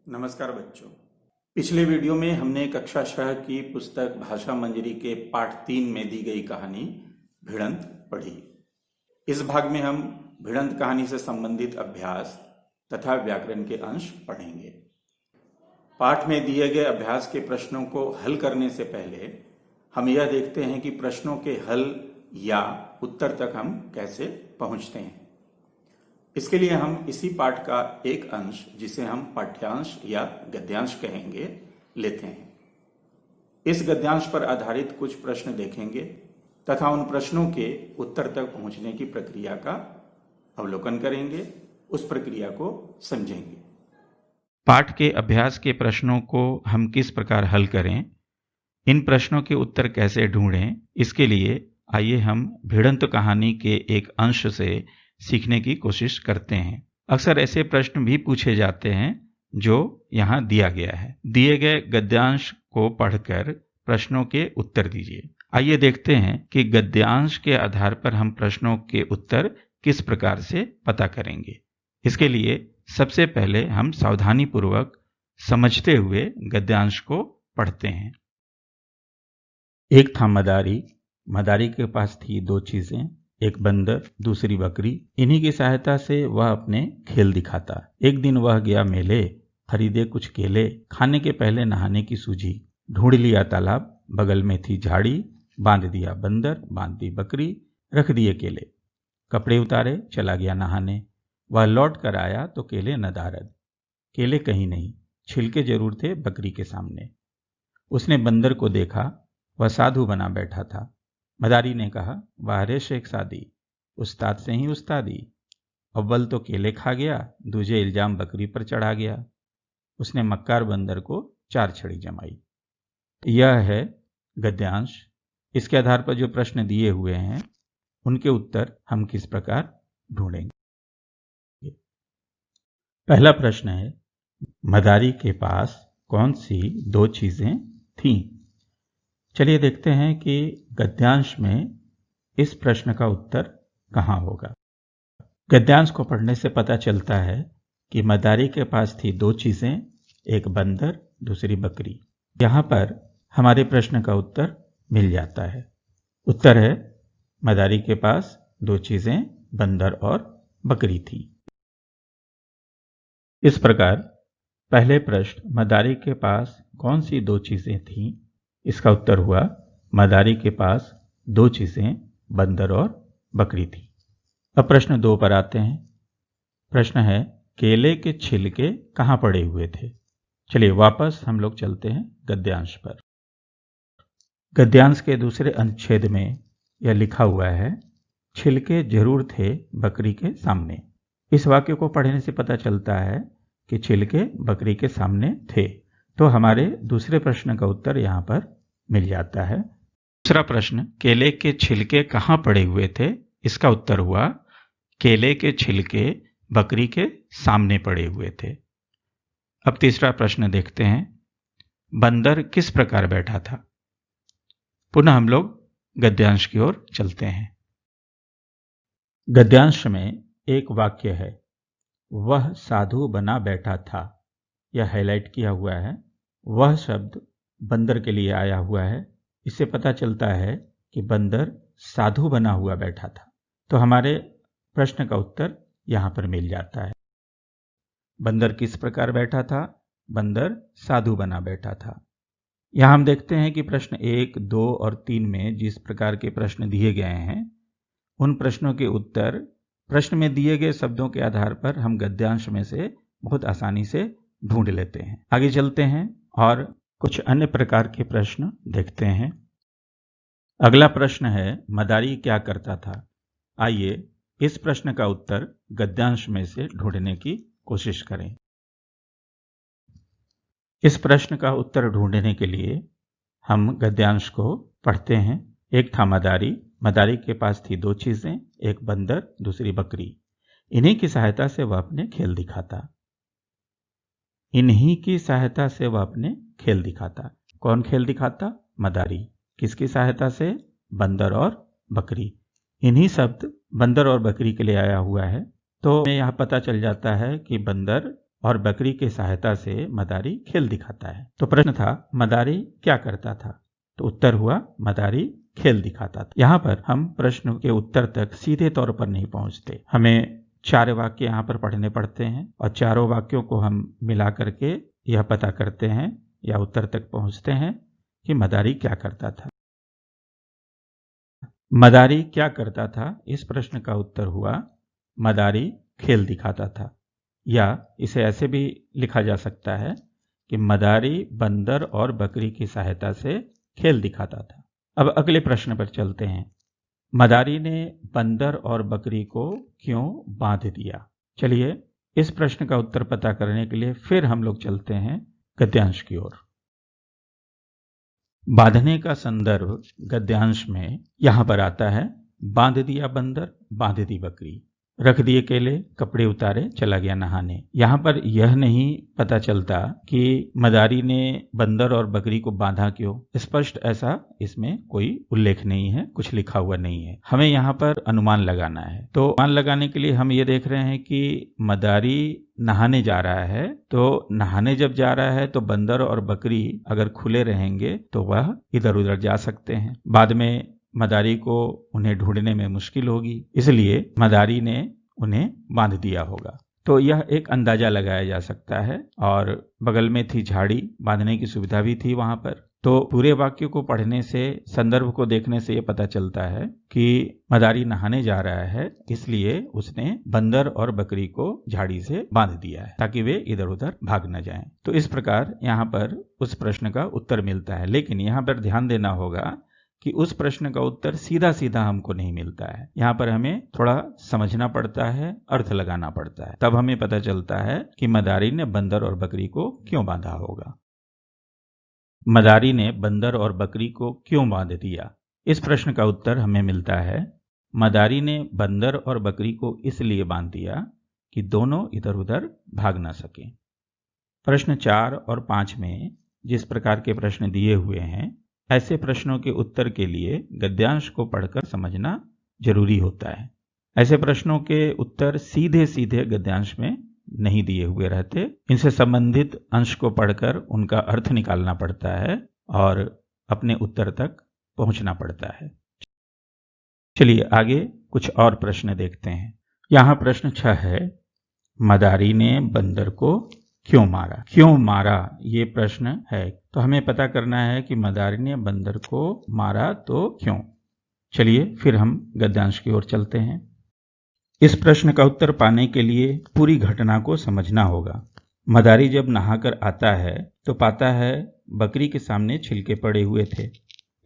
नमस्कार बच्चों। पिछले वीडियो में हमने कक्षा 6 की पुस्तक भाषा मंजरी के पाठ 3 में दी गई कहानी भिड़ंत पढ़ी। इस भाग में हम भिड़ंत कहानी से संबंधित अभ्यास तथा व्याकरण के अंश पढ़ेंगे। पाठ में दिए गए अभ्यास के प्रश्नों को हल करने से पहले हम यह देखते हैं कि प्रश्नों के हल या उत्तर तक हम कैसे पहुंचते हैं। इसके लिए हम इसी पाठ का एक अंश, जिसे हम पाठ्यांश या गद्यांश कहेंगे, लेते हैं। इस गद्यांश पर आधारित कुछ प्रश्न देखेंगे तथा उन प्रश्नों के उत्तर तक पहुंचने की प्रक्रिया का अवलोकन करेंगे, उस प्रक्रिया को समझेंगे। पाठ के अभ्यास के प्रश्नों को हम किस प्रकार हल करें, इन प्रश्नों के उत्तर कैसे ढूंढें, इसके लिए आइए हम भिड़ंत कहानी के एक अंश से सीखने की कोशिश करते हैं। अक्सर ऐसे प्रश्न भी पूछे जाते हैं जो यहाँ दिया गया है। दिए गए गद्यांश को पढ़कर प्रश्नों के उत्तर दीजिए। आइए देखते हैं कि गद्यांश के आधार पर हम प्रश्नों के उत्तर किस प्रकार से पता करेंगे। इसके लिए सबसे पहले हम सावधानी पूर्वक समझते हुए गद्यांश को पढ़ते हैं। एक था मदारी। मदारी के पास थी दो चीजें, एक बंदर, दूसरी बकरी। इन्हीं की सहायता से वह अपने खेल दिखाता। एक दिन वह गया मेले, खरीदे कुछ केले, खाने के पहले नहाने की सूझी। ढूंढ लिया तालाब, बगल में थी झाड़ी, बांध दिया बंदर, बांध दी बकरी, रख दिए केले। कपड़े उतारे, चला गया नहाने। वह लौट कर आया तो केले नदारद। केले कहीं नहीं, छिलके जरूर थे बकरी के सामने। उसने बंदर को देखा, वह साधु बना बैठा था। मदारी ने कहा, वाह रे शेख सादी, उस्ताद से ही उस्तादी। अव्वल तो केले खा गया, दूजे इल्जाम बकरी पर चढ़ा गया। उसने मक्कार बंदर को 4 छड़ी जमाई। यह है गद्यांश। इसके आधार पर जो प्रश्न दिए हुए हैं उनके उत्तर हम किस प्रकार ढूंढेंगे। पहला प्रश्न है, मदारी के पास कौन सी 2 चीजें थीं? चलिए देखते हैं कि गद्यांश में इस प्रश्न का उत्तर कहां होगा। गद्यांश को पढ़ने से पता चलता है कि मदारी के पास थी 2 चीजें, एक बंदर, दूसरी बकरी। यहां पर हमारे प्रश्न का उत्तर मिल जाता है। उत्तर है, मदारी के पास 2 चीजें, बंदर और बकरी थी। इस प्रकार पहले प्रश्न, मदारी के पास कौन सी 2 चीजें थीं, इसका उत्तर हुआ, मदारी के पास 2 चीजें, बंदर और बकरी थी। अब प्रश्न 2 पर आते हैं। प्रश्न है, केले के छिलके कहां पड़े हुए थे? चलिए वापस हम लोग चलते हैं गद्यांश पर। गद्यांश के दूसरे अनुच्छेद में यह लिखा हुआ है, छिलके जरूर थे बकरी के सामने। इस वाक्य को पढ़ने से पता चलता है कि छिलके बकरी के सामने थे, तो हमारे दूसरे प्रश्न का उत्तर यहां पर मिल जाता है। दूसरा प्रश्न, केले के छिलके कहां पड़े हुए थे? इसका उत्तर हुआ, केले के छिलके बकरी के सामने पड़े हुए थे। अब तीसरा प्रश्न देखते हैं, बंदर किस प्रकार बैठा था? पुनः हम लोग गद्यांश की ओर चलते हैं। गद्यांश में एक वाक्य है, वह साधु बना बैठा था। यह हाईलाइट किया हुआ है। वह शब्द बंदर के लिए आया हुआ है। इससे पता चलता है कि बंदर साधु बना हुआ बैठा था, तो हमारे प्रश्न का उत्तर यहां पर मिल जाता है। बंदर किस प्रकार बैठा था? बंदर साधु बना बैठा था। यहां हम देखते हैं कि प्रश्न 1, 2 और 3 में जिस प्रकार के प्रश्न दिए गए हैं, उन प्रश्नों के उत्तर प्रश्न में दिए गए शब्दों के आधार पर हम गद्यांश में से बहुत आसानी से ढूंढ लेते हैं। आगे चलते हैं और कुछ अन्य प्रकार के प्रश्न देखते हैं। अगला प्रश्न है, मदारी क्या करता था? आइए इस प्रश्न का उत्तर गद्यांश में से ढूंढने की कोशिश करें। इस प्रश्न का उत्तर ढूंढने के लिए हम गद्यांश को पढ़ते हैं। एक था मदारी। मदारी के पास थी 2 चीजें, एक बंदर, दूसरी बकरी। इन्हीं की सहायता से वह अपने खेल दिखाता। इन्हीं की सहायता से वह अपने खेल दिखाता। कौन खेल दिखाता? मदारी। किसकी सहायता से? बंदर और बकरी। इन्हीं शब्द बंदर और बकरी के लिए आया हुआ है, तो हमें यहां पता चल जाता है कि बंदर और बकरी की सहायता से मदारी खेल दिखाता है। तो प्रश्न था मदारी क्या करता था, तो उत्तर हुआ मदारी खेल दिखाता था। यहाँ पर हम प्रश्न के उत्तर तक सीधे तौर पर नहीं पहुंचते, हमें 4 वाक्य यहाँ पर पढ़ने पड़ते हैं और चारों वाक्यों को हम मिला करके यह पता करते हैं या उत्तर तक पहुंचते हैं कि मदारी क्या करता था। मदारी क्या करता था, इस प्रश्न का उत्तर हुआ मदारी खेल दिखाता था, या इसे ऐसे भी लिखा जा सकता है कि मदारी बंदर और बकरी की सहायता से खेल दिखाता था। अब अगले प्रश्न पर चलते हैं। मदारी ने बंदर और बकरी को क्यों बांध दिया? चलिए इस प्रश्न का उत्तर पता करने के लिए फिर हम लोग चलते हैं गद्यांश की ओर। बांधने का संदर्भ गद्यांश में यहां पर आता है, बांध दिया बंदर, बांध दी बकरी, रख दिए केले, कपड़े उतारे, चला गया नहाने। यहां पर यह नहीं पता चलता कि मदारी ने बंदर और बकरी को बांधा क्यों, स्पष्ट ऐसा इसमें कोई उल्लेख नहीं है, कुछ लिखा हुआ नहीं है। हमें यहां पर अनुमान लगाना है। तो अनुमान लगाने के लिए हम ये देख रहे हैं कि मदारी नहाने जा रहा है, तो नहाने जब जा रहा है तो बंदर और बकरी अगर खुले रहेंगे तो वह इधर उधर जा सकते हैं, बाद में मदारी को उन्हें ढूंढने में मुश्किल होगी, इसलिए मदारी ने उन्हें बांध दिया होगा। तो यह एक अंदाजा लगाया जा सकता है, और बगल में थी झाड़ी, बांधने की सुविधा भी थी वहां पर। तो पूरे वाक्य को पढ़ने से, संदर्भ को देखने से यह पता चलता है कि मदारी नहाने जा रहा है, इसलिए उसने बंदर और बकरी को झाड़ी से बांध दिया है ताकि वे इधर उधर भाग न जाएं। तो इस प्रकार यहाँ पर उस प्रश्न का उत्तर मिलता है। लेकिन यहाँ पर ध्यान देना होगा कि उस प्रश्न का उत्तर सीधा सीधा हमको नहीं मिलता है, यहाँ पर हमें थोड़ा समझना पड़ता है, अर्थ लगाना पड़ता है, तब हमें पता चलता है कि मदारी ने बंदर और बकरी को क्यों बांधा होगा। मदारी ने बंदर और बकरी को क्यों बांध दिया, इस प्रश्न का उत्तर हमें मिलता है, मदारी ने बंदर और बकरी को इसलिए बांध दिया कि दोनों इधर उधर भाग ना सके। प्रश्न 4 और 5 में जिस प्रकार के प्रश्न दिए हुए हैं, ऐसे प्रश्नों के उत्तर के लिए गद्यांश को पढ़कर समझना जरूरी होता है। ऐसे प्रश्नों के उत्तर सीधे सीधे गद्यांश में नहीं दिए हुए रहते, इनसे संबंधित अंश को पढ़कर उनका अर्थ निकालना पड़ता है और अपने उत्तर तक पहुंचना पड़ता है। चलिए आगे कुछ और प्रश्न देखते हैं। यहां प्रश्न 6 है, मदारी ने बंदर को क्यों मारा? क्यों मारा ये प्रश्न है, तो हमें पता करना है कि मदारी ने बंदर को मारा तो क्यों। चलिए फिर हम गद्यांश की ओर चलते हैं। इस प्रश्न का उत्तर पाने के लिए पूरी घटना को समझना होगा। मदारी जब नहाकर आता है तो पाता है बकरी के सामने छिलके पड़े हुए थे।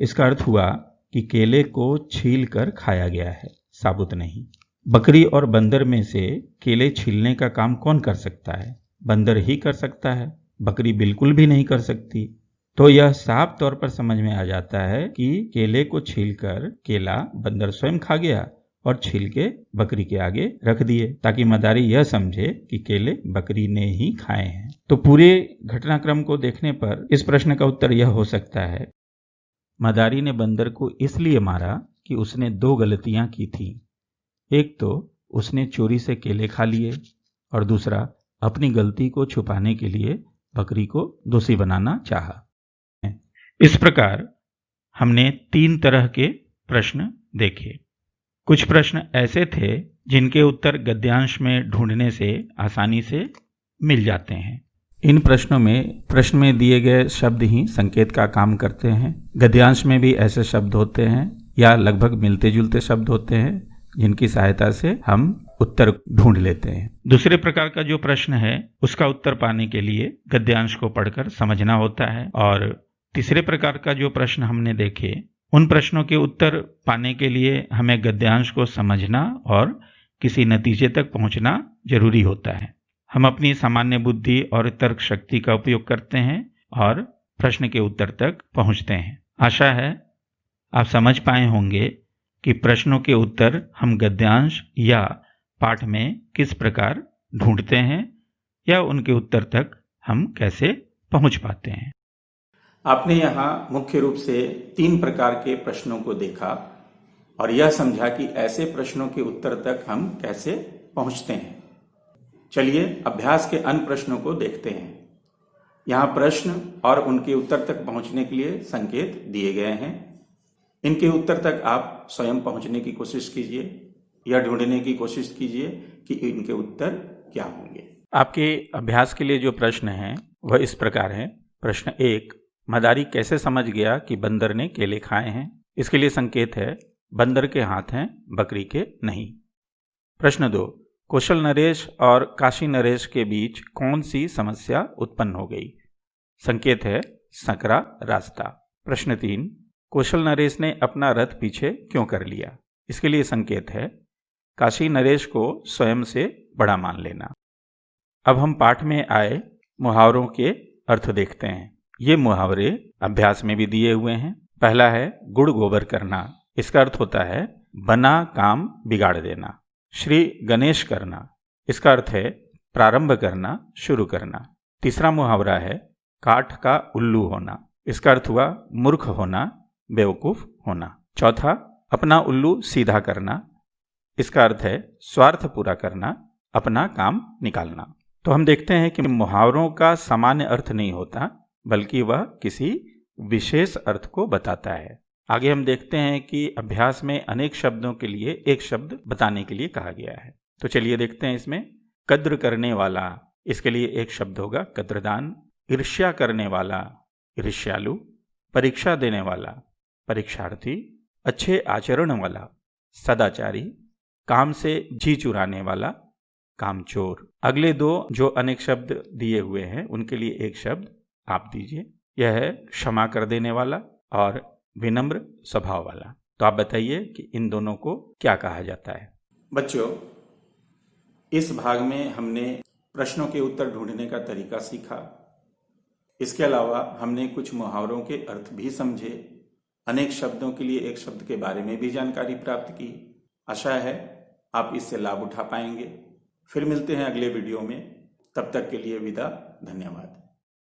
इसका अर्थ हुआ कि केले को छील कर खाया गया है, साबुत नहीं। बकरी और बंदर में से केले छीलने का काम कौन कर सकता है? बंदर ही कर सकता है, बकरी बिल्कुल भी नहीं कर सकती। तो यह साफ तौर पर समझ में आ जाता है कि केले को छीलकर केला बंदर स्वयं खा गया और छिलके बकरी के आगे रख दिए ताकि मदारी यह समझे कि केले बकरी ने ही खाए हैं। तो पूरे घटनाक्रम को देखने पर इस प्रश्न का उत्तर यह हो सकता है, मदारी ने बंदर को इसलिए मारा कि उसने 2 गलतियां की थी। एक तो उसने चोरी से केले खा लिए और दूसरा अपनी गलती को छुपाने के लिए बकरी को दोषी बनाना चाहा। इस प्रकार हमने 3 तरह के प्रश्न देखे। कुछ प्रश्न ऐसे थे जिनके उत्तर गद्यांश में ढूंढने से आसानी से मिल जाते हैं। इन प्रश्नों में प्रश्न में दिए गए शब्द ही संकेत का काम करते हैं। गद्यांश में भी ऐसे शब्द होते हैं या लगभग मिलते जुलते शब्द होते हैं जिनकी सहायता से हम उत्तर ढूंढ लेते हैं। दूसरे प्रकार का जो प्रश्न है उसका उत्तर पाने के लिए गद्यांश को पढ़कर समझना होता है। और तीसरे प्रकार का जो प्रश्न हमने देखे, उन प्रश्नों के उत्तर पाने के लिए हमें गद्यांश को समझना और किसी नतीजे तक पहुंचना जरूरी होता है। हम अपनी सामान्य बुद्धि और तर्क शक्ति का उपयोग करते हैं और प्रश्न के उत्तर तक पहुंचते हैं। आशा है आप समझ पाए होंगे कि प्रश्नों के उत्तर हम गद्यांश या पाठ में किस प्रकार ढूंढते हैं या उनके उत्तर तक हम कैसे पहुंच पाते हैं। आपने यहाँ मुख्य रूप से 3 प्रकार के प्रश्नों को देखा और यह समझा कि ऐसे प्रश्नों के उत्तर तक हम कैसे पहुंचते हैं। चलिए अभ्यास के अन्य प्रश्नों को देखते हैं। यहाँ प्रश्न और उनके उत्तर तक पहुंचने के लिए संकेत दिए गए हैं। इनके उत्तर तक आप स्वयं पहुंचने की कोशिश कीजिए या ढूंढने की कोशिश कीजिए कि इनके उत्तर क्या होंगे। आपके अभ्यास के लिए जो प्रश्न हैं वह इस प्रकार हैं। प्रश्न 1, मदारी कैसे समझ गया कि बंदर ने केले खाए हैं? इसके लिए संकेत है बंदर के हाथ हैं, बकरी के नहीं। प्रश्न 2, कौशल नरेश और काशी नरेश के बीच कौन सी समस्या उत्पन्न हो गई? संकेत है संकरा रास्ता। प्रश्न 3, कौशल नरेश ने अपना रथ पीछे क्यों कर लिया? इसके लिए संकेत है काशी नरेश को स्वयं से बड़ा मान लेना। अब हम पाठ में आए मुहावरों के अर्थ देखते हैं। ये मुहावरे अभ्यास में भी दिए हुए हैं। पहला है गुड़ गोबर करना। इसका अर्थ होता है बना काम बिगाड़ देना। श्री गणेश करना, इसका अर्थ है प्रारंभ करना, शुरू करना। तीसरा मुहावरा है काठ का उल्लू होना। इसका अर्थ हुआ मूर्ख होना, बेवकूफ होना। चौथा, अपना उल्लू सीधा करना। इसका अर्थ है स्वार्थ पूरा करना, अपना काम निकालना। तो हम देखते हैं कि मुहावरों का सामान्य अर्थ नहीं होता, बल्कि वह किसी विशेष अर्थ को बताता है। आगे हम देखते हैं कि अभ्यास में अनेक शब्दों के लिए एक शब्द बताने के लिए कहा गया है। तो चलिए देखते हैं इसमें। कद्र करने वाला, इसके लिए एक शब्द होगा कद्रदान। ईर्ष्या करने वाला, ईर्ष्यालु। परीक्षा देने वाला, परीक्षार्थी। अच्छे आचरण वाला, सदाचारी। काम से जी चुराने वाला, कामचोर। अगले दो जो अनेक शब्द दिए हुए हैं उनके लिए एक शब्द आप दीजिए। यह है क्षमा कर देने वाला और विनम्र स्वभाव वाला। तो आप बताइए कि इन दोनों को क्या कहा जाता है। बच्चों, इस भाग में हमने प्रश्नों के उत्तर ढूंढने का तरीका सीखा। इसके अलावा हमने कुछ मुहावरों के अर्थ भी समझे। अनेक शब्दों के लिए एक शब्द के बारे में भी जानकारी प्राप्त की। आशा है आप इससे लाभ उठा पाएंगे। फिर मिलते हैं अगले वीडियो में। तब तक के लिए विदा। धन्यवाद।